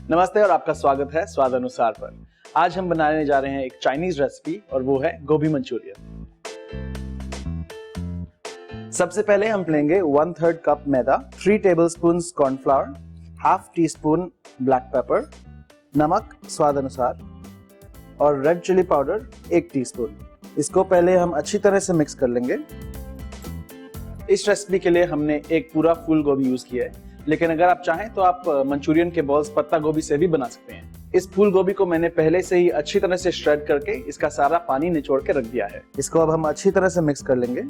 नमस्ते और आपका स्वागत है स्वाद अनुसार पर। आज हम बनाने जा रहे हैं एक चाइनीज रेसिपी और वो है गोभी मंचूरियन। सबसे पहले हम लेंगे 1/3 कप मैदा, 3 tablespoon cornflour, half tea spoon black pepper, नमक स्वाद अनुसार और रेड चिली पाउडर 1 टीस्पून। इसको पहले हम अच्छी तरह से मिक्स कर लेंगे। इस रेसिपी के लिए हमने एक पूरा फूल गोभी यूज किया है, लेकिन अगर आप चाहें तो आप मंचूरियन के बॉल्स पत्ता गोभी से भी बना सकते हैं। इस फूल गोभी को मैंने पहले से ही अच्छी तरह से श्रेड करके इसका सारा पानी निचोड़ के रख दिया है। इसको अब हम अच्छी तरह से मिक्स कर लेंगे।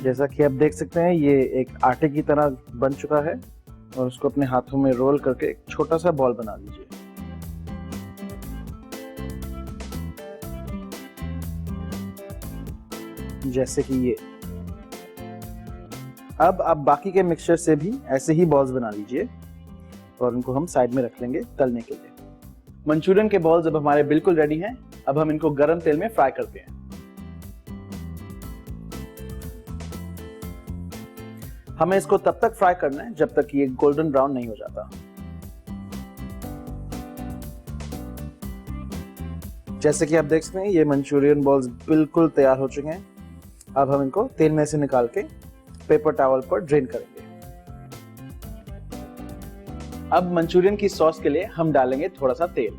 जैसा कि आप देख सकते हैं ये एक आटे की तरह बन चुका है और उसको अपने हाथों में रोल करके एक छोटा सा बॉल बना लीजिए। जैसे कि ये। अब आप बाकी के मिक्सचर से भी ऐसे ही बॉल्स बना लीजिए और उनको हम साइड में रख लेंगे तलने के लिए। मंचूरियन के बॉल्स अब हमारे बिल्कुल रेडी हैं। अब हम इनको गरम तेल में फ्राई करते हैं। हमें इसको तब तक फ्राई करना है जब तक ये गोल्डन ब्राउन नहीं हो जाता। जैसे कि आप देख सकते हैं ये मंचूरियन बॉल्स बिल्कुल तैयार हो चुके हैं। अब हम इनको तेल में से निकाल के पेपर टॉवल पर ड्रेन करेंगे। अब मंचूरियन की सॉस के लिए हम डालेंगे थोड़ा सा तेल।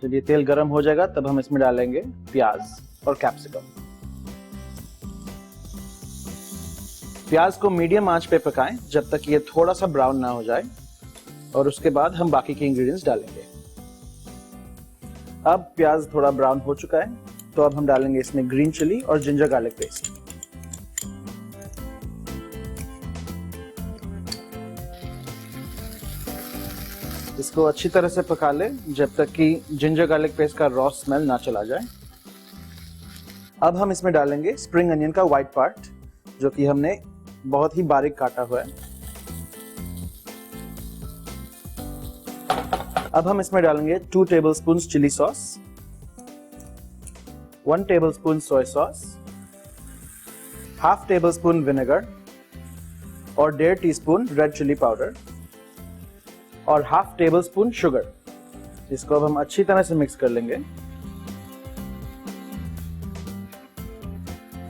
जब ये तेल गर्म हो जाएगा तब हम इसमें डालेंगे प्याज और कैप्सिकम। प्याज को मीडियम आंच पे पकाएं जब तक ये थोड़ा सा ब्राउन ना हो जाए और उसके बाद हम बाकी के इंग्रेडिएंट्स डालेंगे। अब प्याज थोड़ा ब्राउन हो चुका है तो अब हम डालेंगे इसमें ग्रीन चिली और जिंजर गार्लिक पेस्ट। इसको अच्छी तरह से पका ले जब तक कि जिंजर गार्लिक पेस्ट का रॉ स्मेल ना चला जाए। अब हम इसमें डालेंगे स्प्रिंग अनियन का व्हाइट पार्ट जो कि हमने बहुत ही बारीक काटा हुआ है। अब हम इसमें डालेंगे 2 tablespoon chilli sauce, 1 tablespoon soya sauce, half tablespoon vinegar और 1.5 टीस्पून रेड चिली पाउडर और हाफ टेबलस्पून शुगर। इसको अब हम अच्छी तरह से मिक्स कर लेंगे।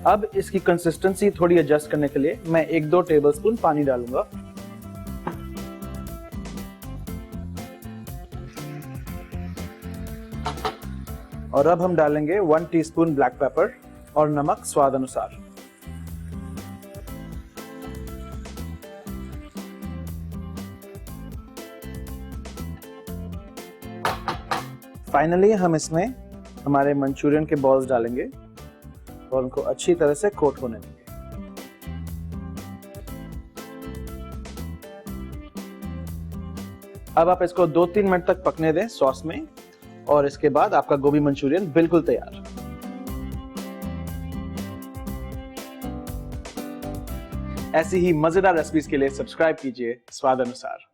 अब इसकी कंसिस्टेंसी थोड़ी एडजस्ट करने के लिए मैं 1-2 टेबलस्पून पानी डालूंगा। और अब हम डालेंगे 1 टीस्पून ब्लैक पेपर और नमक स्वाद अनुसार। फाइनली हम इसमें हमारे मंचूरियन के बॉल्स डालेंगे और उनको अच्छी तरह से कोट होने देंगे। अब आप इसको 2-3 मिनट तक पकने दें सॉस में और इसके बाद आपका गोभी मंचूरियन बिल्कुल तैयार। ऐसी ही मजेदार रेसिपीज के लिए सब्सक्राइब कीजिए स्वाद अनुसार।